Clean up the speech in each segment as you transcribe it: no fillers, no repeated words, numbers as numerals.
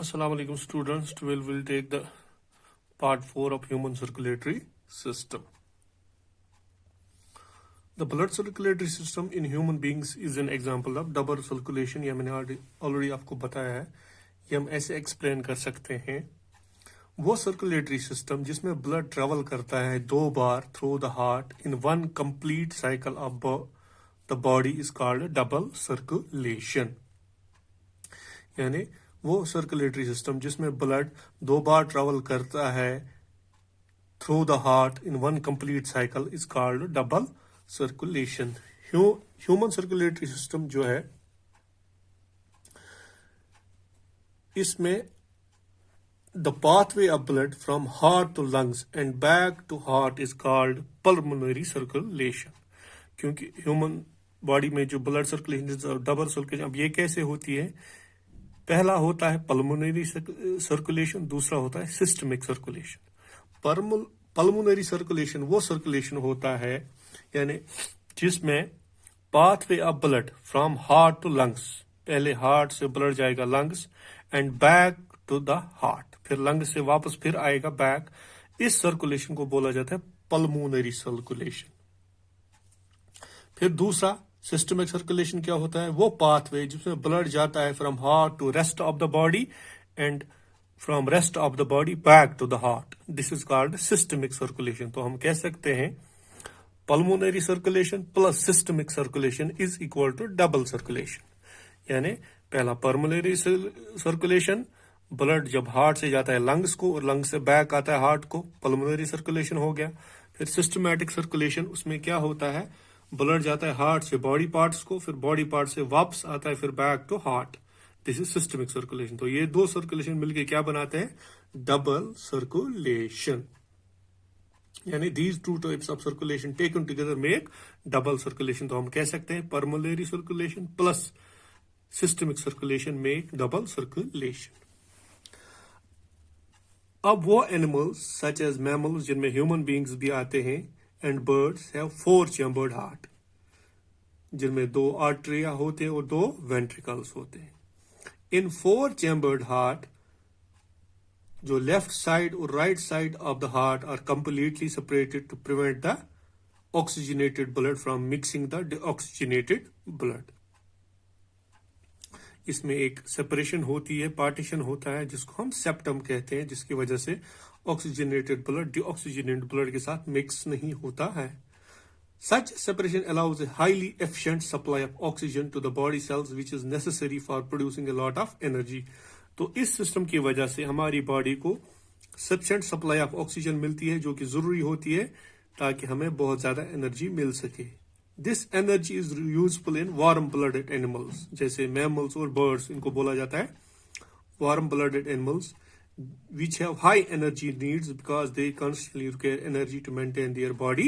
Assalamu alaikum students. Today we'll take the part 4 of human circulatory system. The blood circulatory system in human beings is an example of double circulation. ये मैंने already आपको बताया है. ये हम ऐसे explain कर सकते हैं. वो circulatory system जिसमें blood travel करता है 2 बार through the heart in one complete cycle of the body is called double circulation. यानी वो सर्कुलेटरी सिस्टम जिसमें ब्लड 2 बार ट्रेवल करता है through the heart in one complete cycle is called double circulation. Human circulatory system जो है इसमें the pathway of blood from heart to lungs and back to heart is called pulmonary circulation. क्योंकि human body में जो blood circulation double circulation, अब ये कैसे होती है? पहला होता है पल्मोनरी सर्कुलेशन, दूसरा होता है सिस्टमिक सर्कुलेशन. पल्मोनरी सर्कुलेशन वो सर्कुलेशन होता है यानी जिसमें pathway of blood from heart to lungs, पहले हार्ट से ब्लड जाएगा lungs and back to the heart, फिर लंग्स से वापस फिर आएगा बैक. इस सर्कुलेशन को बोला जाता है पल्मोनरी सर्कुलेशन. फिर दूसरा सिस्टमिक सर्कुलेशन क्या होता है? वो पाथवे जिसमें ब्लड जाता है from heart to rest of the body and from rest of the body back to the heart. This is called systemic circulation. तो हम कह सकते हैं pulmonary circulation plus systemic circulation is equal to double circulation. यानी पहला pulmonary circulation, blood जब heart से जाता है लंग्स को और लंग्स से बैक आता है हार्ट को, पल्मोनरी सर्कुलेशन हो गया. फिर सिस्टमैटिक सर्कुलेशन, उसमें क्या होता है? ब्लड जाता है हार्ट से बॉडी पार्ट्स को, फिर बॉडी पार्ट से वापस आता है फिर back to heart. This is systemic circulation. तो ये दो सर्कुलेशन मिलके क्या बनाते हैं? Double circulation. यानी these two types of circulation taken together make double circulation. तो हम कह सकते हैं pulmonary circulation plus systemic circulation make double circulation. अब वो एनिमल्स सच एज मैमल्स जिनमें ह्यूमन बींग्स भी आते हैं and birds have 4 chambered heart, जिनमें 2 आर्टरिया होते हैं और 2 वेंट्रिकल्स होते हैं. इन 4 चैम्बर्ड हार्ट जो लेफ्ट साइड और right side of the heart are completely separated to prevent the oxygenated blood from mixing the deoxygenated blood. इसमें एक सेपरेशन होती है, पार्टीशन होता है जिसको हम सेप्टम कहते हैं, जिसकी वजह से ऑक्सीजनेटेड ब्लड डिऑक्सीजनेटेड ब्लड के साथ मिक्स नहीं होता है. Such separation allows a highly efficient supply of oxygen to the body cells which is necessary for producing a lot of energy. तो इस सिस्टम की वजह से हमारी बॉडी को सफिशिएंट सप्लाई ऑफ ऑक्सीजन मिलती है जो कि जरूरी होती है ताकि हमें बहुत ज्यादा एनर्जी मिल सके. This energy is useful in warm blooded animals, जैसे मैमल्स और बर्ड्स, इनको बोला जाता है warm blooded animals which have high energy needs because they constantly require energy to maintain their body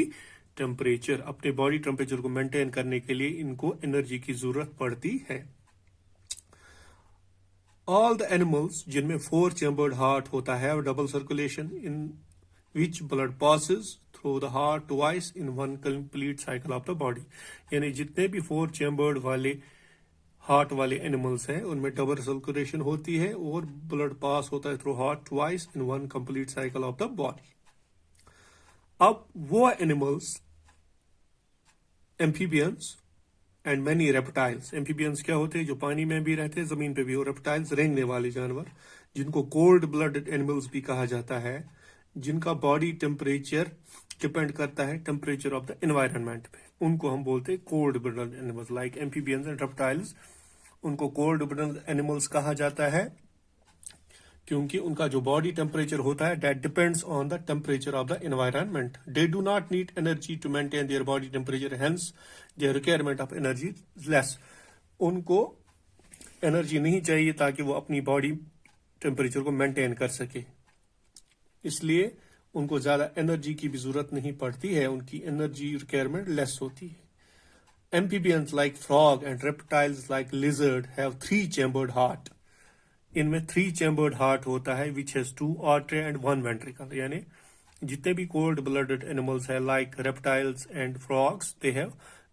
temperature. अपने बॉडी टेम्परेचर को maintain करने के लिए इनको एनर्जी की जरूरत पड़ती है. All the animals जिनमें 4 chambered heart होता है double circulation in which blood passes through the heart twice in one complete cycle of the body. यानी जितने भी 4 chambered वाले हार्ट वाले एनिमल्स हैं उनमें डबल सर्कुलेशन होती है और ब्लड पास होता है through heart twice in one complete cycle of the body. अब वो animals amphibians and many reptiles, amphibians क्या होते हैं? जो पानी में भी रहते हैं, जमीन पे भी, और रेप्टाइल्स रेंगने वाले जानवर, जिनको कोल्ड ब्लडेड एनिमल्स भी कहा जाता है, जिनका बॉडी टेम्परेचर डिपेंड करता है टेम्परेचर ऑफ द एनवायरनमेंट पे, उनको हम बोलते हैं cold blooded animals. Like amphibians and reptiles, उनको कोल्ड ब्लडेड एनिमल्स कहा जाता है क्योंकि उनका जो बॉडी टेम्परेचर होता है that depends on the temperature of the environment. They do not need energy to maintain their body temperature, hence their requirement of energy less. उनको एनर्जी नहीं चाहिए ताकि वो अपनी बॉडी टेम्परेचर को मेंटेन कर सके, इसलिए उनको ज्यादा एनर्जी की भी जरूरत नहीं पड़ती है, उनकी एनर्जी रिक्वायरमेंट लेस होती है. Amphibians like frog and reptiles like lizard have 3 chambered heart. इनमें 3 chambered heart होता है which has 2 artery and 1 ventricle. यानी जितने भी cold blooded animals है like reptiles and frogs, they have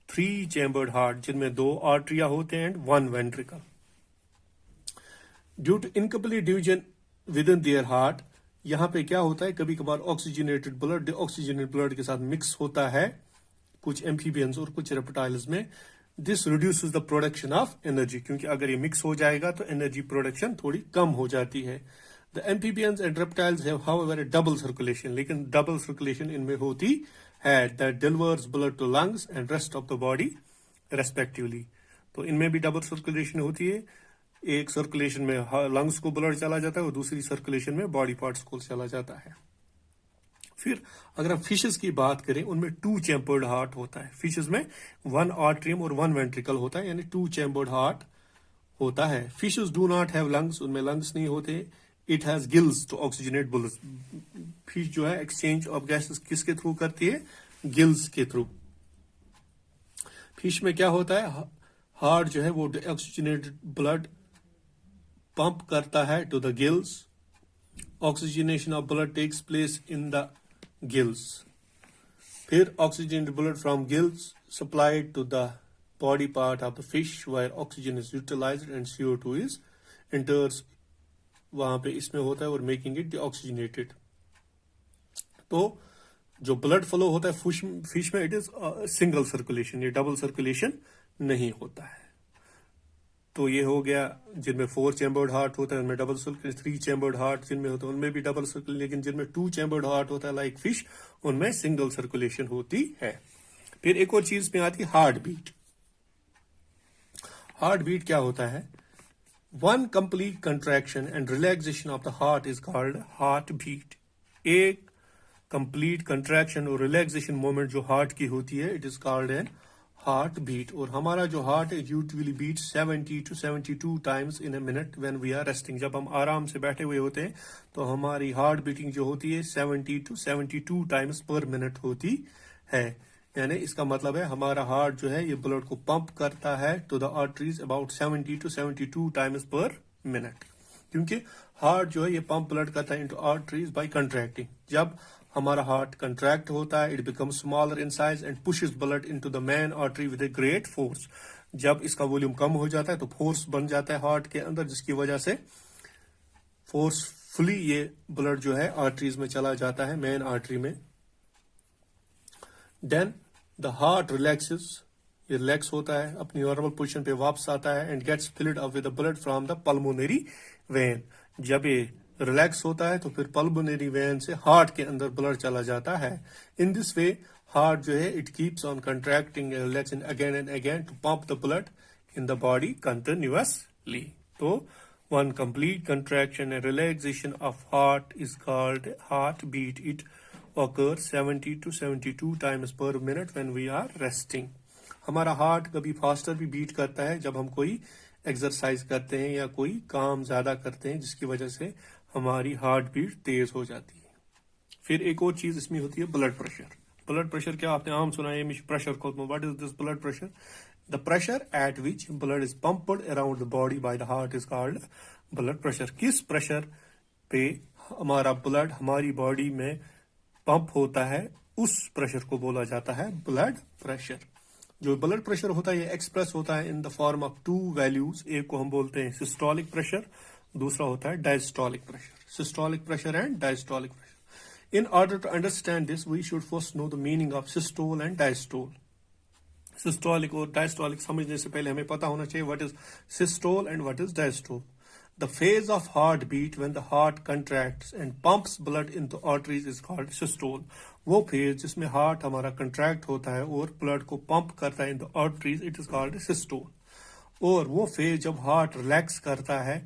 3 chambered heart जिनमें 2 artery होते हैं and 1 ventricle. Due to incomplete division within their heart, यहाँ पे क्या होता है, कभी कभार ऑक्सीजनेटेड ब्लड डिऑक्सीजनेटेड ब्लड के साथ मिक्स होता है कुछ एम्फीबियंस और कुछ रेप्टाइल्स में. This reduces the production of energy, क्योंकि अगर ये मिक्स हो जाएगा तो एनर्जी प्रोडक्शन थोड़ी कम हो जाती है. The amphibians and reptiles have however double circulation, लेकिन डबल सर्कुलेशन इनमें होती है, that delivers blood to lungs and rest of the body respectively. तो इनमें भी डबल सर्कुलेशन होती है. एक सर्कुलेशन में लंग्स को ब्लड चला जाता है और दूसरी सर्कुलेशन में बॉडी पार्ट्स को चला जाता है. फिर अगर हम फिशेस की बात करें, उनमें 2 चैम्बर्ड हार्ट होता है. फिशेस में 1 आर्ट्रियम और 1 वेंट्रिकल होता है, यानी 2 चैम्बर्ड हार्ट होता है. Fishes do not have lungs, उनमें लंग्स नहीं होते. It has gills to oxygenate bulls. Fish जो है एक्सचेंज ऑफ गैसेस किसके थ्रू करती है, गिल्स के थ्रू. फिश में क्या होता है, हार्ट जो है वो ऑक्सीजनेटेड ब्लड पंप करता है to the gills. Oxygenation of blood takes place in the gills. फिर oxygenated blood from gills supplied to the body part of the fish where oxygen is utilised and CO2 is enters. वहां पे इसमें होता है और making it oxygenated. तो जो blood flow होता है फिश में, इट इज सिंगल सर्कुलेशन, ये डबल सर्कुलेशन नहीं होता है. तो ये हो गया जिनमें 4 चैम्बर्ड हार्ट होता है उनमें डबल सर्कुलेशन. 3 चैम्बर्ड हार्ट जिनमें होता है उनमें भी डबल सर्कुलेशन, लेकिन जिनमें 2 चैम्बर्ड हार्ट होता है लाइक फिश, उनमें सिंगल सर्कुलेशन होती है. फिर एक और चीज में आती है हार्ट बीट. हार्ट बीट क्या होता है, 1 complete contraction and relaxation of the heart is called heart beat. एक complete contraction और relaxation moment जो हार्ट की होती है, it is called an heart beat. और हमारा जो हार्ट है usually beats 70 to 72 times in a minute when we are resting. जब हम आराम से बैठे हुए होते हैं तो हमारी हार्ट बीटिंग जो होती है 70 to 72 times per minute होती है. यानी इसका मतलब है हमारा हार्ट जो है ये ब्लड को पंप करता है to the arteries about 70 to 72 times per minute. क्योंकि हार्ट जो है ये पंप ब्लड करता है इनटू आर्टरीज बाय कंट्रैक्टिंग. जब हमारा हार्ट कंट्रैक्ट होता है, it becomes smaller in size and pushes blood into the main artery with a great force. जब इसका वॉल्यूम कम हो जाता है तो फोर्स बन जाता है हार्ट के अंदर, जिसकी वजह से फोर्सफुली ये ब्लड जो है आर्टरीज में चला जाता है, मेन आर्टरी में. देन द हार्ट रिलैक्सेस, ये रिलैक्स होता है, अपनी नॉर्मल पोजीशन पे वापस आता है and gets filled up with the blood from the pulmonary vein. जब ये रिलैक्स होता है तो फिर पल्मोनरी वेन से हार्ट के अंदर ब्लड चला जाता है. इन दिस वे हार्ट जो है it keeps on contracting and relaxing again and again to pump the blood in the body continuously. तो 1 complete contraction and relaxation of heart is called heart beat. It occurs 70 to 72 times per minute when we are resting. हमारा heart कभी faster भी beat करता है जब हम कोई exercise करते हैं या कोई काम ज्यादा करते हैं, जिसकी वजह से हमारी हार्ट बीट तेज हो जाती है. फिर एक और चीज इसमें होती है ब्लड प्रेशर. ब्लड प्रेशर क्या आपने आम सुना है, प्रेशर को. What is this blood pressure? The pressure at which blood is pumped around the body by the heart is called blood pressure. किस प्रेशर पे हमारा ब्लड हमारी बॉडी में पंप होता है, उस प्रेशर को बोला जाता है ब्लड प्रेशर. जो ब्लड प्रेशर होता है ये एक्सप्रेस होता है in the form of 2 values. एक को हम बोलते हैं सिस्टोलिक प्रेशर, दूसरा होता है diastolic pressure. Systolic pressure and diastolic pressure. In order to understand this we should first know the meaning of systole and diastole. Systolic और डायस्टोलिक समझने से पहले हमें पता होना चाहिए what is systole and what is diastole. The phase of heartbeat when the heart contracts and pumps blood into arteries is called systole. वो phase जिसमें हार्ट हमारा कंट्रैक्ट होता है और ब्लड को पंप करता है in the arteries, it is called systole. और वो फेज जब हार्ट रिलैक्स करता है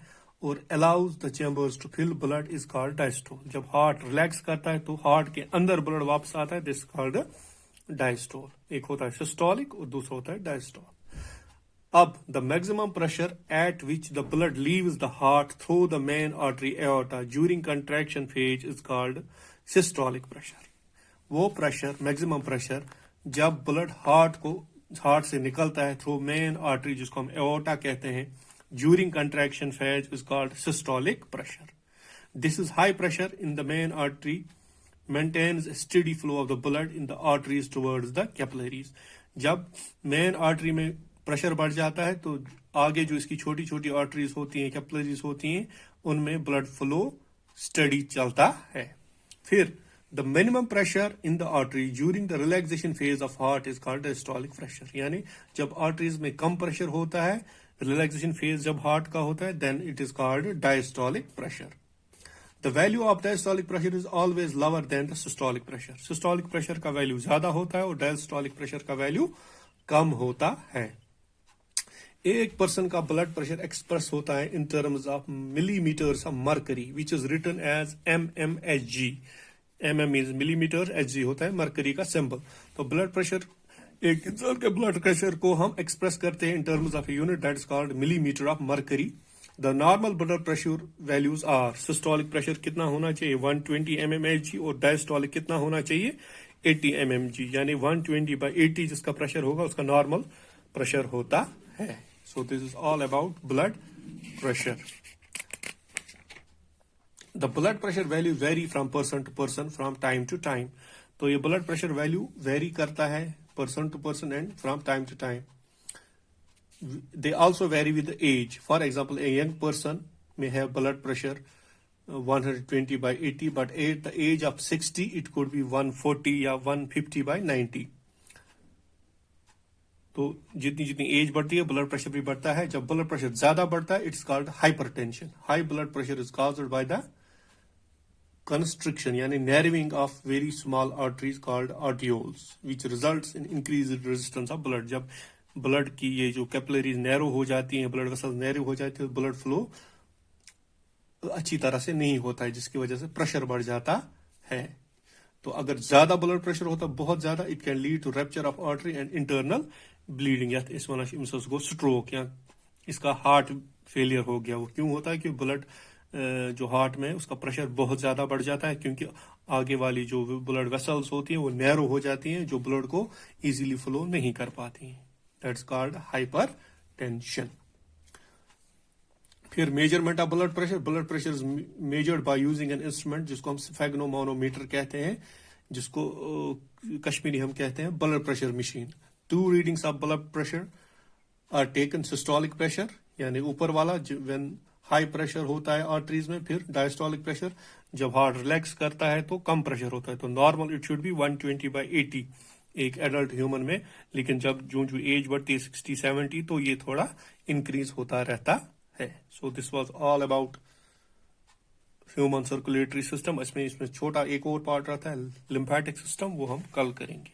और allows the chambers to fill blood is called diastole. जब हार्ट रिलैक्स करता है तो हार्ट के अंदर ब्लड वापस आता है, दिस कॉल्ड डायस्टोल. एक होता है सिस्टोलिक और दूसरा होता है डायस्टोल. अब the maximum pressure at which the blood leaves the heart through the main artery aorta during contraction phase is called systolic pressure. वो प्रेशर मैक्सिमम प्रेशर जब ब्लड हार्ट से निकलता है थ्रू मेन आर्टरी, जिसको हम aorta कहते हैं, during contraction phase is called systolic pressure. This is high pressure in the main artery maintains a steady flow of the blood in the arteries towards the capillaries. जब main artery में pressure बढ़ जाता है तो आगे जो इसकी छोटी छोटी आर्टरीज होती हैं, कैपिलरीज होती हैं, उनमें ब्लड फ्लो स्टडी चलता है। फिर the minimum pressure in the artery during the relaxation phase of heart is called diastolic pressure, यानी जब आर्टरीज में कम प्रेशर होता है, रिलैक्सेशन फेज जब हार्ट का होता है, then it is called diastolic pressure. The value of diastolic pressure is always lower than the systolic pressure. Systolic प्रेशर का वैल्यू ज्यादा होता है और डायस्टोलिक प्रेशर का वैल्यू कम होता है। एक पर्सन का ब्लड प्रेशर एक्सप्रेस होता है in terms of millimetres of mercury which is written as mmHg। mm is millimetre, Hg होता है मर्करी का सिंबल। तो ब्लड प्रेशर, एक इंसान के ब्लड प्रेशर को हम एक्सप्रेस करते हैं in terms of unit that is called millimetre of mercury. The normal blood pressure values are, systolic pressure कितना होना चाहिए 120 mmHg और डायस्टोलिक कितना होना चाहिए 80 mmHg, यानी 120/80 जिसका प्रेशर होगा उसका नॉर्मल प्रेशर होता है। So this is all about blood pressure. The blood pressure value vary from person to person from time to time. तो ये blood pressure value vary करता है person to person and from time to time. They also vary with the age. For example, a young person may have blood pressure 120/80, but at the age of 60 it could be 140 या 150/90. तो जितनी जितनी as बढ़ती है blood pressure भी बढ़ता है। जब ब्लड प्रेशर ज्यादा बढ़ता है it's called hypertension. High blood pressure is caused by the constriction यानी narrowing of very small arteries called arterioles which results in increased resistance of blood. जब ब्लड की ये जो कैपिलरीज नैरो हो जाती हैं, ब्लड वेसल्स नैरो हो जाते हैं, ब्लड फ्लो अच्छी तरह से नहीं होता है, जिसकी वजह से प्रेशर बढ़ जाता है। तो अगर ज्यादा ब्लड प्रेशर होता है बहुत ज्यादा, it can lead to rupture of artery and internal bleeding, या इस को स्ट्रोक या इसका हार्ट फेलियर हो गया। वो क्यों होता है कि ब्लड जो हार्ट में उसका प्रेशर बहुत ज्यादा बढ़ जाता है, क्योंकि आगे वाली जो ब्लड वेसल्स होती हैं वो नैरो हो जाती हैं, जो ब्लड को इजीली फ्लो नहीं कर पाती हैं। That's called hypertension. फिर measurement of blood pressure. Blood pressure is measured by using an instrument जिसको हम स्फेग्नोमैनोमीटर कहते हैं, जिसको कश्मीरी हम कहते हैं blood pressure machine. 2 readings of blood pressure are taken. Systolic pressure यानी ऊपर वाला व्हेन हाई प्रेशर होता है आर्टरीज में, फिर डायस्टोलिक प्रेशर जब हार्ट रिलैक्स करता है तो कम प्रेशर होता है। तो नॉर्मल इट शुड बी 120/80 एक एडल्ट ह्यूमन में, लेकिन जब जो एज बढ़ती है 60-70 तो ये थोड़ा इंक्रीज होता रहता है। So this was all about human circulatory system. इसमें छोटा एक और पार्ट रहता है लिम्फेटिक सिस्टम, वो हम कल करेंगे।